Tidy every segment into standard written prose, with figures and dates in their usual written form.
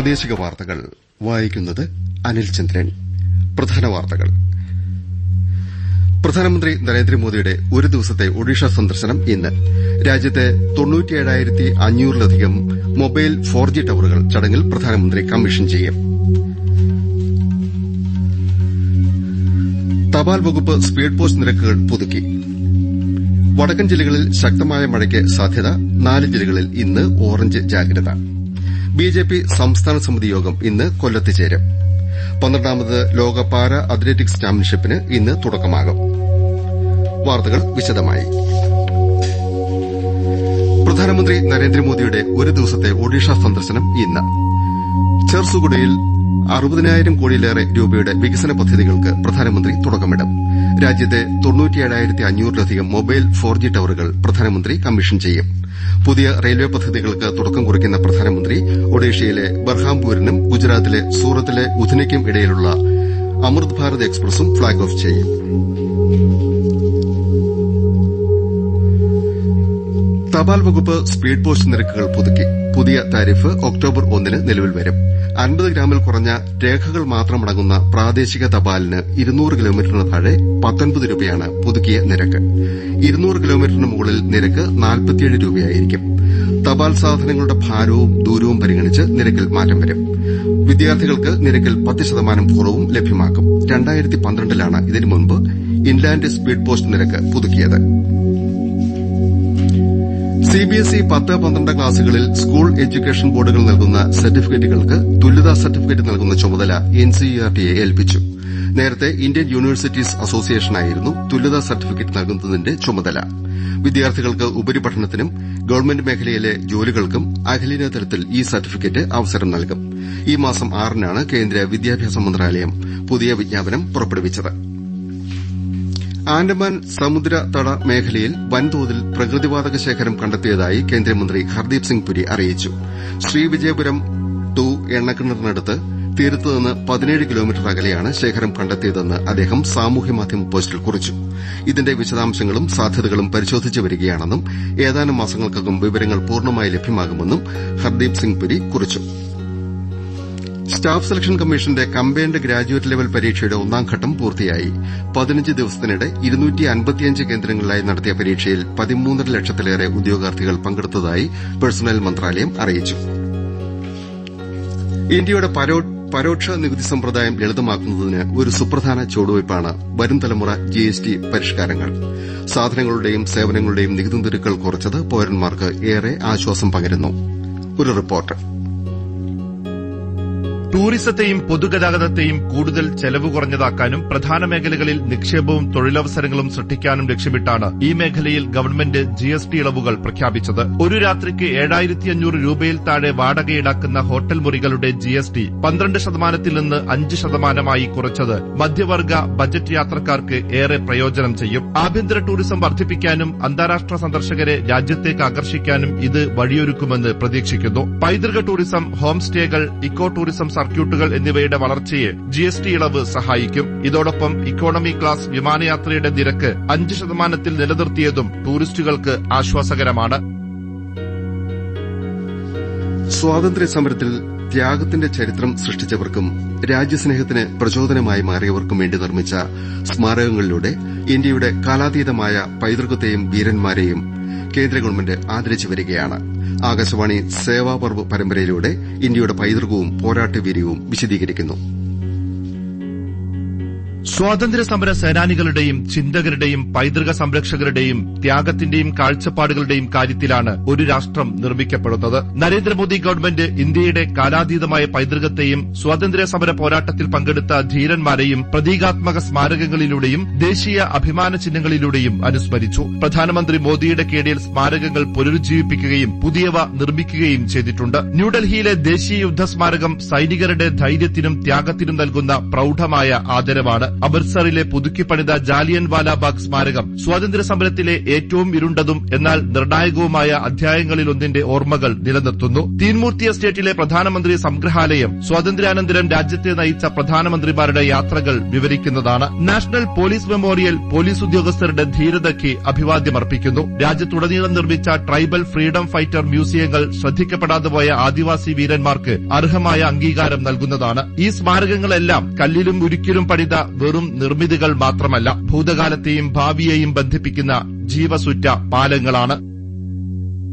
പ്രാദേശിക വാർത്തകൾ വായിക്കുന്നത് അനിൽചന്ദ്രൻ. പ്രധാന വാർത്തകൾ. പ്രധാനമന്ത്രി നരേന്ദ്രമോദിയുടെ ഒരു ദിവസത്തെ ഒഡീഷ സന്ദർശനം ഇന്ന്. രാജ്യത്തെ 97,500-ലധികം മൊബൈൽ 4G ടവറുകൾ ചടങ്ങിൽ പ്രധാനമന്ത്രി കമ്മീഷൻ ചെയ്യും. തപാൽ വകുപ്പ് സ്പീഡ് പോസ്റ്റ് നിരക്കുകൾ പുതുക്കി. വടക്കൻ ജില്ലകളിൽ ശക്തമായ മഴയ്ക്ക് സാധ്യത. 4 ജില്ലകളിൽ ഇന്ന് ഓറഞ്ച് ജാഗ്രത. ബിജെപി സംസ്ഥാന സമിതി യോഗം ഇന്ന് കൊല്ലത്ത് ചേരും. 12ാമത് ലോക പാരാ അത്ലറ്റിക്സ് ചാമ്പ്യൻഷിപ്പിന് ഇന്ന് തുടക്കമാകും. വാർത്തകൾ വിശദമായി. പ്രധാനമന്ത്രി നരേന്ദ്രമോദിയുടെ ഒരു ദിവസത്തെ ഒഡീഷ സന്ദർശനം ഇന്ന്. ചെർസുഗുഡയിൽ 60,000 കോടിയിലേറെ രൂപയുടെ വികസന പദ്ധതികൾക്ക് പ്രധാനമന്ത്രി തുടക്കമിടും. രാജ്യത്തെ 97,500-ലധികം മൊബൈൽ 4G ടവറുകൾ പ്രധാനമന്ത്രി കമ്മീഷൻ ചെയ്യും. പുതിയ റെയിൽവേ പദ്ധതികൾക്ക് തുടക്കം കുറിക്കുന്ന പ്രധാനമന്ത്രി ഒഡീഷയിലെ ബർഹാംപൂരിനും ഗുജറാത്തിലെ സൂറത്തിലെ ഉധനയ്ക്കും ഇടയിലുള്ള അമൃത് ഭാരത് എക്സ്പ്രസും ഫ്ളാഗ് ഓഫ് ചെയ്യും. തപാൽ വകുപ്പ് സ്പീഡ് പോസ്റ്റ് നിരക്കുകൾ പുതുക്കി. പുതിയ താരിഫ് ഒക്ടോബർ 1-ന് നിലവിൽ വരും. 50 ഗ്രാമിൽ കുറഞ്ഞ രേഖകൾ മാത്രമടങ്ങുന്ന പ്രാദേശിക തപാലിന് 200 കിലോമീറ്ററിന് താഴെ 19 രൂപയാണ് പുതുക്കിയ നിരക്ക്. 200 കിലോമീറ്ററിന് മുകളിൽ നിരക്ക് 47 രൂപയായിരിക്കും. തപാൽ സാധനങ്ങളുടെ ഭാരവും ദൂരവും പരിഗണിച്ച് നിരക്കിൽ മാറ്റം വരും. വിദ്യാർത്ഥികൾക്ക് നിരക്കിൽ 10% കുറവും ലഭ്യമാക്കും. 2012-ലാണ് ഇതിനു മുൻപ് ഇൻലാൻഡ് സ്പീഡ് പോസ്റ്റ് നിരക്ക് പുതുക്കിയത്. സിബിഎസ്ഇ 10-12 ക്ലാസുകളിൽ സ്കൂൾ എഡ്യൂക്കേഷൻ ബോർഡുകൾ നൽകുന്ന സർട്ടിഫിക്കറ്റുകൾക്ക് തുല്യതാ സർട്ടിഫിക്കറ്റ് നൽകുന്ന ചുമതല എൻസിഇആർടിയെ ഏൽപ്പിച്ചു. നേരത്തെ ഇന്ത്യൻ യൂണിവേഴ്സിറ്റീസ് അസോസിയേഷനായിരുന്നു തുല്യതാ സർട്ടിഫിക്കറ്റ് നൽകുന്നതിന്റെ ചുമതല. വിദ്യാർത്ഥികൾക്ക് ഉപരിപഠനത്തിനും ഗവൺമെന്റ് മേഖലയിലെ ജോലികൾക്കും അഖിലേന്ത്യാ തലത്തിൽ ഈ സർട്ടിഫിക്കറ്റ് അവസരം നൽകും. ഈ മാസം 6-നാണ് കേന്ദ്ര വിദ്യാഭ്യാസ മന്ത്രാലയം പുതിയ വിജ്ഞാപനം പുറപ്പെടുവിച്ചത്. ആൻഡമാൻ സമുദ്ര തട മേഖലയിൽ വൻതോതിൽ പ്രകൃതിവാതക ശേഖരം കണ്ടെത്തിയതായി കേന്ദ്രമന്ത്രി ഹർദീപ് സിംഗ് പുരി അറിയിച്ചു. ശ്രീവിജയപുരം 2 എണ്ണക്കിണറിനടുത്ത് തീരത്തുനിന്ന് 17 കിലോമീറ്റർ അകലെയാണ് ശേഖരം കണ്ടെത്തിയതെന്ന് അദ്ദേഹം സാമൂഹ്യമാധ്യമ പോസ്റ്റിൽ കുറിച്ചു. ഇതിന്റെ വിശദാംശങ്ങളും സാധ്യതകളും പരിശോധിച്ചു വരികയാണെന്നും ഏതാനും മാസങ്ങൾക്കകം വിവരങ്ങൾ പൂർണ്ണമായി ലഭ്യമാകുമെന്നും ഹർദീപ് സിംഗ് പുരി കുറിച്ചു. സ്റ്റാഫ് സെലക്ഷൻ കമ്മീഷന്റെ കമ്പൈൻഡ് ഗ്രാജുവേറ്റ് ലെവൽ പരീക്ഷയുടെ 1ാം ഘട്ടം പൂർത്തിയായി. 15 ദിവസത്തിനിടെ 255 കേന്ദ്രങ്ങളിലായി നടത്തിയ പരീക്ഷയിൽ 13.5 ലക്ഷത്തിലേറെ ഉദ്യോഗാർത്ഥികൾ പങ്കെടുത്തതായി പേഴ്സണൽ മന്ത്രാലയം അറിയിച്ചു. ഇന്ത്യയുടെ പരോക്ഷ നികുതി സമ്പ്രദായം ലളിതമാക്കുന്നതിന് ഒരു സുപ്രധാന ചുവടുവയ്പ്പാണ് വരും തലമുറ ജിഎസ്ടി പരിഷ്കാരങ്ങൾ. സാധനങ്ങളുടെയും സേവനങ്ങളുടെയും നികുതി നിരക്കുകൾ കുറച്ചത് പൌരന്മാർക്ക് ഏറെ ആശ്വാസം പകരുന്നു. ഒരു റിപ്പോർട്ട്. ടൂറിസത്തെയും പൊതുഗതാഗതത്തെയും കൂടുതൽ ചെലവ് കുറഞ്ഞതാക്കാനും പ്രധാന മേഖലകളിൽ നിക്ഷേപവും തൊഴിലവസരങ്ങളും സൃഷ്ടിക്കാനും ലക്ഷ്യമിട്ടാണ് ഈ മേഖലയിൽ ഗവൺമെന്റ് ജിഎസ്ടി ഇളവുകൾ പ്രഖ്യാപിച്ചത്. ഒരു രാത്രിക്ക് 7,500 രൂപയിൽ താഴെ വാടക ഈടാക്കുന്ന ഹോട്ടൽ മുറികളുടെ ജിഎസ്ടി 12% നിന്ന് 5% കുറച്ചത് മധ്യവർഗ ബജറ്റ് യാത്രക്കാർക്ക് ഏറെ പ്രയോജനം ചെയ്യും. ആഭ്യന്തര ടൂറിസം വർദ്ധിപ്പിക്കാനും അന്താരാഷ്ട്ര സന്ദർശകരെ രാജ്യത്തേക്ക് ആകർഷിക്കാനും ഇത് വഴിയൊരുക്കുമെന്ന് പ്രതീക്ഷിക്കുന്നു. പൈതൃക ടൂറിസം, ഹോം സ്റ്റേകൾ, ഇക്കോ ടൂറിസം സർക്യൂട്ടുകൾ എന്നിവയുടെ വളർച്ചയെ ജിഎസ്ടി ഇളവ് സഹായിക്കും. ഇതോടൊപ്പം ഇക്കോണമി ക്ലാസ് വിമാനയാത്രയുടെ നിരക്ക് 5% നിലനിർത്തിയതും ടൂറിസ്റ്റുകൾക്ക് ആശ്വാസകരമാണ്. സ്വാതന്ത്ര്യസമരത്തിൽ ത്യാഗത്തിന്റെ ചരിത്രം സൃഷ്ടിച്ചവർക്കും രാജ്യസ്നേഹത്തിന് പ്രചോദനമായി മാറിയവർക്കും വേണ്ടി നിർമ്മിച്ച സ്മാരകങ്ങളിലൂടെ ഇന്ത്യയുടെ കാലാതീതമായ പൈതൃകത്തെയും വീരന്മാരെയും കേന്ദ്ര ഗവൺമെന്റ് ആദരിച്ചു വരികയാണ്. ആകാശവാണി സേവാപർവ് പരമ്പരയിലൂടെ ഇന്ത്യയുടെ പൈതൃകവും പോരാട്ടവീര്യവും വിശദീകരിക്കുന്നു. സ്വാതന്ത്ര്യസമര സേനാനികളുടെയും ചിന്തകരുടെയും പൈതൃക സംരക്ഷകരുടെയും ത്യാഗത്തിന്റെയും കാഴ്ചപ്പാടുകളുടെയും കാര്യത്തിലാണ് ഒരു രാഷ്ട്രം നിർമ്മിക്കപ്പെടുന്നത്. നരേന്ദ്രമോദി ഗവൺമെന്റ് ഇന്ത്യയുടെ കാലാതീതമായ പൈതൃകത്തെയും സ്വാതന്ത്ര്യസമര പോരാട്ടത്തിൽ പങ്കെടുത്ത ധീരന്മാരെയും പ്രതീകാത്മക സ്മാരകങ്ങളിലൂടെയും ദേശീയ അഭിമാന ചിഹ്നങ്ങളിലൂടെയും അനുസ്മരിച്ചു. പ്രധാനമന്ത്രി മോദിയുടെ കീഴിൽ സ്മാരകങ്ങൾ പുനരുജ്ജീവിപ്പിക്കുകയും പുതിയവ നിർമ്മിക്കുകയും ചെയ്തിട്ടുണ്ട്. ന്യൂഡൽഹിയിലെ ദേശീയ യുദ്ധസ്മാരകം സൈനികരുടെ ധൈര്യത്തിനും ത്യാഗത്തിനും നൽകുന്ന പ്രൌഢമായ ആദരവാണ്. അമൃത്സറിലെ പുതുക്കിപ്പണിത ജാലിയൻ വാലാബാഗ് സ്മാരകം സ്വാതന്ത്ര്യ സമരത്തിലെ ഏറ്റവും ഇരുണ്ടതും എന്നാൽ നിർണായകവുമായ അധ്യായങ്ങളിലൊന്നിന്റെ ഓർമ്മകൾ നിലനിർത്തുന്നു. തീൻമൂർത്തി എസ്റ്റേറ്റിലെ പ്രധാനമന്ത്രി സംഗ്രഹാലയം സ്വാതന്ത്ര്യാനന്തരം രാജ്യത്തെ നയിച്ച പ്രധാനമന്ത്രിമാരുടെ യാത്രകൾ വിവരിക്കുന്നതാണ്. നാഷണൽ പോലീസ് മെമ്മോറിയൽ പോലീസ് ഉദ്യോഗസ്ഥരുടെ ധീരതയ്ക്ക് അഭിവാദ്യമർപ്പിക്കുന്നു. രാജ്യത്തുടനീളം നിർമ്മിച്ച ട്രൈബൽ ഫ്രീഡം ഫൈറ്റർ മ്യൂസിയങ്ങൾ ശ്രദ്ധിക്കപ്പെടാതെ പോയ ആദിവാസി വീരന്മാർക്ക് അർഹമായ അംഗീകാരം നൽകുന്നതാണ്. ഈ സ്മാരകങ്ങളെല്ലാം കല്ലിലും ഉരുക്കിലും പണിത വെറും നിർമ്മിതികൾ മാത്രമല്ല, ഭൂതകാലത്തെയും ഭാവിയെയും ബന്ധിപ്പിക്കുന്ന ജീവസുറ്റ പാലങ്ങളാണ്.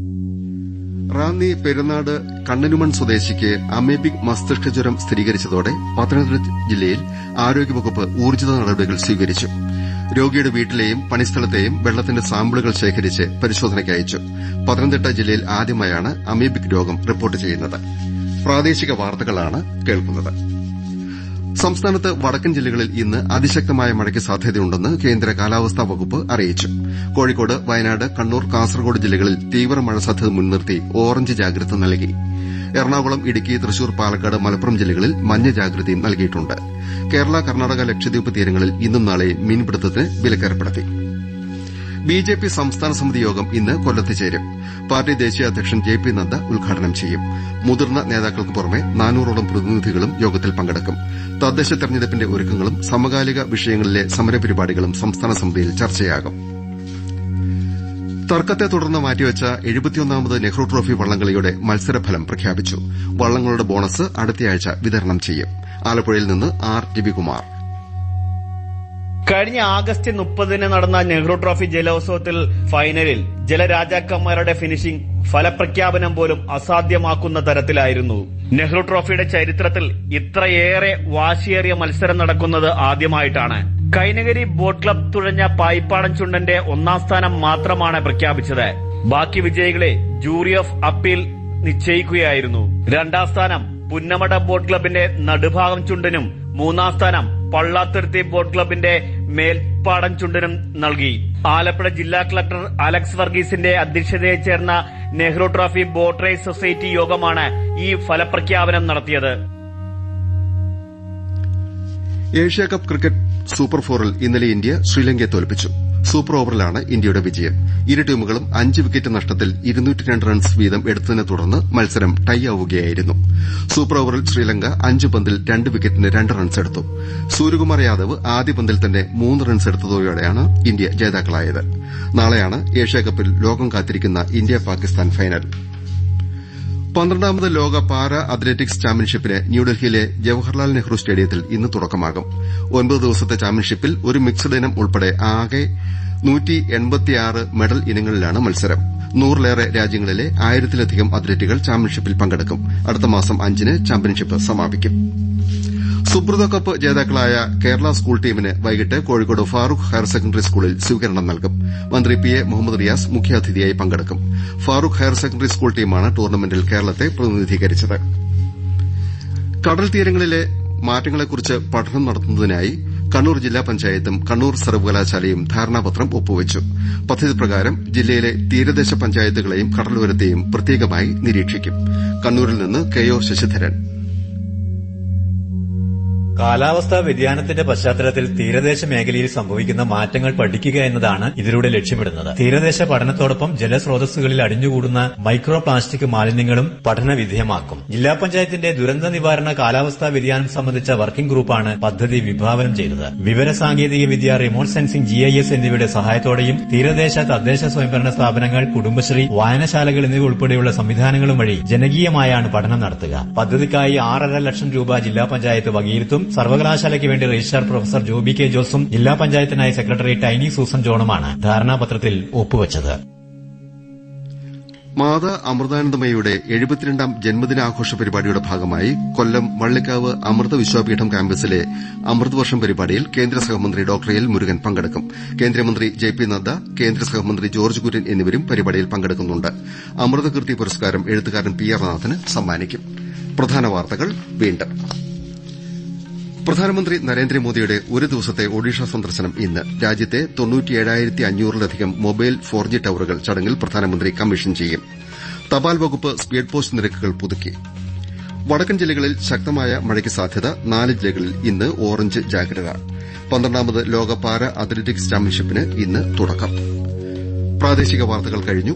റാന്നി പെരുന്നാട് കണ്ണനുമൺ സ്വദേശിക്ക് അമേബിക് മസ്തിഷ്ക ജ്വരം സ്ഥിരീകരിച്ചതോടെ പത്തനംതിട്ട ജില്ലയിൽ ആരോഗ്യവകുപ്പ് ഊർജിത നടപടികൾ സ്വീകരിച്ചു. രോഗിയുടെ വീട്ടിലെയും പണിസ്ഥലത്തെയും വെള്ളത്തിന്റെ സാമ്പിളുകൾ ശേഖരിച്ച് പരിശോധനയ്ക്ക് അയച്ചു. പത്തനംതിട്ട ജില്ലയിൽ ആദ്യമായാണ് അമീബിക് രോഗം റിപ്പോർട്ട് ചെയ്യുന്നത്. പ്രാദേശിക വാർത്തകളാണ് കേൾക്കുന്നത്. സംസ്ഥാനത്ത് വടക്കൻ ജില്ലകളിൽ ഇന്ന് അതിശക്തമായ മഴയ്ക്ക് സാധ്യതയുണ്ടെന്ന് കേന്ദ്ര കാലാവസ്ഥാ വകുപ്പ് അറിയിച്ചു. കോഴിക്കോട്, വയനാട്, കണ്ണൂർ, കാസർകോട് ജില്ലകളിൽ തീവ്ര മഴ സാധ്യത മുൻനിർത്തി ഓറഞ്ച് ജാഗ്രത നൽകി. എറണാകുളം, ഇടുക്കി, തൃശൂർ, പാലക്കാട്, മലപ്പുറം ജില്ലകളിൽ മഞ്ഞ ജാഗ്രതയും നൽകിയിട്ടുണ്ട്. കേരള, കർണാടക, ലക്ഷദ്വീപ് തീരങ്ങളിൽ ഇന്നും നാളെയും മീൻപിടുത്തത്തിന് വിലക്കേർപ്പെടുത്തി. ബിജെപി സംസ്ഥാന സമിതി യോഗം ഇന്ന് കൊല്ലത്ത് ചേരും. പാർട്ടി ദേശീയ അധ്യക്ഷൻ ജെ പി നദ്ദ ഉദ്ഘാടനം ചെയ്യും. മുതിർന്ന നേതാക്കൾക്ക് പുറമെ 400ഓളം പ്രതിനിധികളും യോഗത്തിൽ പങ്കെടുക്കും. തദ്ദേശ തെരഞ്ഞെടുപ്പിന്റെ ഒരുക്കങ്ങളും സമകാലിക വിഷയങ്ങളിലെ സമരപരിപാടികളും സംസ്ഥാന സമിതിയിൽ ചർച്ചയാകും. തർക്കത്തെ തുടർന്ന് മാറ്റിവെച്ച 71ാമത് നെഹ്റു ട്രോഫി വള്ളംകളിയുടെ മത്സരഫലം പ്രഖ്യാപിച്ചു. വള്ളങ്ങളുടെ ബോണസ് അടുത്തയാഴ്ച വിതരണം ചെയ്യും. ആലപ്പുഴയിൽ നിന്ന് ആർ രവികുമാർ. കഴിഞ്ഞ ആഗസ്റ്റ് 30 നടന്ന നെഹ്റു ട്രോഫി ജലോത്സവത്തിൽ ഫൈനലിൽ ജലരാജാക്കന്മാരുടെ ഫിനിഷിംഗ് ഫലപ്രഖ്യാപനം പോലും അസാധ്യമാക്കുന്ന തരത്തിലായിരുന്നു. നെഹ്റു ട്രോഫിയുടെ ചരിത്രത്തിൽ ഇത്രയേറെ വാശിയേറിയ മത്സരം നടക്കുന്നത് ആദ്യമായിട്ടാണ്. കൈനകരി ബോട്ട് ക്ലബ് തുഴഞ്ഞ പായിപ്പാടൻ ചുണ്ടന്റെ 1ാം സ്ഥാനം മാത്രമാണ് പ്രഖ്യാപിച്ചത്. ബാക്കി വിജയികളെ ജൂറി ഓഫ് അപ്പീൽ നിശ്ചയിക്കുകയായിരുന്നു. 2ാം സ്ഥാനം പുന്നമട ബോട്ട് ക്ലബിന്റെ നടുഭാഗം ചുണ്ടനും 3ാം സ്ഥാനം പള്ളാത്തുരുത്തി ബോട്ട് ക്ലബിന്റെ മേൽപ്പാടൻ ചുണ്ടനും നൽകി. ആലപ്പുഴ ജില്ലാ കളക്ടർ അലക്സ് വർഗീസിന്റെ അധ്യക്ഷതയിൽ ചേർന്ന Nehru trophy boat race society യോഗമാണ് ഈ ഫലപ്രഖ്യാപനം നടത്തിയത്. ഏഷ്യാകപ്പ് ക്രിക്കറ്റ് സൂപ്പർ ഫോറിൽ ഇന്നലെ ഇന്ത്യ ശ്രീലങ്കയെ തോൽപ്പിച്ചു. സൂപ്പർ ഓവറിലാണ് ഇന്ത്യയുടെ വിജയം. ഇരു ടീമുകളും 5 വിക്കറ്റ് നഷ്ടത്തിൽ 202 റൺസ് വീതം എടുത്തതിനെ തുടർന്ന് മത്സരം ടൈ ആവുകയായിരുന്നു. സൂപ്പർ ഓവറിൽ ശ്രീലങ്ക 5 പന്തിൽ 2 വിക്കറ്റിന് 2 റൺസ് എടുത്തു. സൂര്യകുമാർ യാദവ് ആദ്യ പന്തിൽ തന്നെ 3 റൺസ് എടുത്തതോടെയാണ് ഇന്ത്യ ജേതാക്കളായത്. നാളെയാണ് ഏഷ്യാകപ്പിൽ ലോകം കാത്തിരിക്കുന്ന ഇന്ത്യ പാകിസ്ഥാൻ ഫൈനൽ. 12ാമത് ലോക പാരാ അത്ലറ്റിക്സ് ചാമ്പ്യൻഷിപ്പിന് ന്യൂഡൽഹിയിലെ ജവഹർലാൽ നെഹ്റു സ്റ്റേഡിയത്തിൽ ഇന്ന് തുടക്കമാകും. 9 ദിവസത്തെ ചാമ്പ്യൻഷിപ്പിൽ ഒരു മിക്സഡ് ഇനം ഉൾപ്പെടെ ആകെ 186 മെഡൽ ഇനങ്ങളിലാണ് മത്സരം. 100ലേറെ രാജ്യങ്ങളിലെ 1000-ലധികം അത്ലറ്റുകൾ ചാമ്പ്യൻഷിപ്പിൽ പങ്കെടുക്കും. അടുത്ത മാസം 5-ന് ചാമ്പ്യൻഷിപ്പ് സമാപിക്കും. സുബ്രത കപ്പ് ജേതാക്കളായ കേരള സ്കൂൾ ടീമിന് വൈകിട്ട് കോഴിക്കോട് ഫാറൂഖ് ഹയർ സെക്കൻഡറി സ്കൂളിൽ സ്വീകരണം നൽകും. മന്ത്രി പി എ മുഹമ്മദ് റിയാസ് മുഖ്യാതിഥിയായി പങ്കെടുക്കും. ഫാറൂഖ് ഹയർ സെക്കൻഡറി സ്കൂൾ ടീമാണ് ടൂർണമെന്റിൽ കേരളത്തെ പ്രതിനിധീകരിച്ചത്. കടൽ തീരങ്ങളിലെ മാറ്റങ്ങളെക്കുറിച്ച് പഠനം നടത്തുന്നതിനായി കണ്ണൂർ ജില്ലാ പഞ്ചായത്തും കണ്ണൂർ സർവകലാശാലയും ധാരണാപത്രം ഒപ്പുവച്ചു. പദ്ധതി പ്രകാരം ജില്ലയിലെ തീരദേശ പഞ്ചായത്തുകളെയും കടലോരത്തെയും പ്രത്യേകമായി നിരീക്ഷിക്കും. കണ്ണൂരിൽ നിന്ന് കെ ഒ ശശിധരൻ. കാലാവസ്ഥാ വ്യതിയാനത്തിന്റെ പശ്ചാത്തലത്തിൽ തീരദേശ മേഖലയിൽ സംഭവിക്കുന്ന മാറ്റങ്ങൾ പഠിക്കുക എന്നതാണ് ഇതിലൂടെ ലക്ഷ്യമിടുന്നത്. തീരദേശ പഠനത്തോടൊപ്പം ജലസ്രോതസ്സുകളിൽ അടിഞ്ഞുകൂടുന്ന മൈക്രോ പ്ലാസ്റ്റിക് മാലിന്യങ്ങളും പഠന വിധേയമാക്കും. ജില്ലാ പഞ്ചായത്തിന്റെ ദുരന്ത നിവാരണ കാലാവസ്ഥാ വ്യതിയാനം സംബന്ധിച്ച വർക്കിംഗ് ഗ്രൂപ്പാണ് പദ്ധതി വിഭാവനം ചെയ്തത്. വിവര സാങ്കേതിക വിദ്യ, റിമോട്ട് സെൻസിംഗ്, GIS എന്നിവയുടെ സഹായത്തോടെയും തീരദേശ തദ്ദേശ സ്വയംഭരണ സ്ഥാപനങ്ങൾ, കുടുംബശ്രീ, വായനശാലകൾ എന്നിവ ഉൾപ്പെടെയുള്ള സംവിധാനങ്ങളും വഴി ജനകീയമായാണ് പഠനം നടത്തുക. പദ്ധതിക്കായി 6.5 ലക്ഷം രൂപ ജില്ലാ പഞ്ചായത്ത് വകയിരുത്തും. സർവകലാശാലയ്ക്ക് വേണ്ടി രജിസ്ട്രാർ പ്രൊഫസർ ജോബി കെ ജോസും ജില്ലാ പഞ്ചായത്തിനായി സെക്രട്ടറി ടൈനി സൂസൻ ജോണുമാണ് ധാരണാപത്രത്തിൽ ഒപ്പുവച്ചത്. മാതാ അമൃതാനന്ദമയിയുടെ 72ാം ജന്മദിനാഘോഷ പരിപാടിയുടെ ഭാഗമായി കൊല്ലം വള്ളിക്കാവ് അമൃത വിശ്വപീഠം ക്യാമ്പസിലെ അമൃതവർഷം പരിപാടിയിൽ കേന്ദ്ര സഹമന്ത്രി ഡോക്ടർ എൽ മുരുകൻ പങ്കെടുക്കും. കേന്ദ്രമന്ത്രി ജെ പി നദ്ദ, കേന്ദ്ര സഹമന്ത്രി ജോർജ് കുര്യൻ എന്നിവരും പരിപാടിയിൽ പങ്കെടുക്കുന്നുണ്ട്. അമൃതകീർത്തി പുരസ്കാരം എഴുത്തുകാരൻ പി ആർ നാഥന് സമ്മാനിക്കും. പ്രധാന വാർത്തകൾ വീണ്ടും. പ്രധാനമന്ത്രി നരേന്ദ്രമോദിയുടെ ഒരു ദിവസത്തെ ഒഡീഷ സന്ദർശനം ഇന്ന്. രാജ്യത്തെ 97,500-ലധികം മൊബൈൽ 4G ടവറുകൾ ചടങ്ങിൽ പ്രധാനമന്ത്രി കമ്മീഷൻ ചെയ്യും. തപാൽ വകുപ്പ് സ്പീഡ് പോസ്റ്റ് നിരക്കുകൾ പുതുക്കി. വടക്കൻ ജില്ലകളിൽ ശക്തമായ മഴയ്ക്ക് സാധ്യത. 4 ജില്ലകളിൽ ഇന്ന് ഓറഞ്ച് ജാഗ്രത. 12ാമത് ലോക പാര അത്ലറ്റിക്സ് ചാമ്പ്യൻഷിപ്പിന് ഇന്ന് തുടക്കം. പ്രാദേശിക വാർത്തകൾ കഴിഞ്ഞു.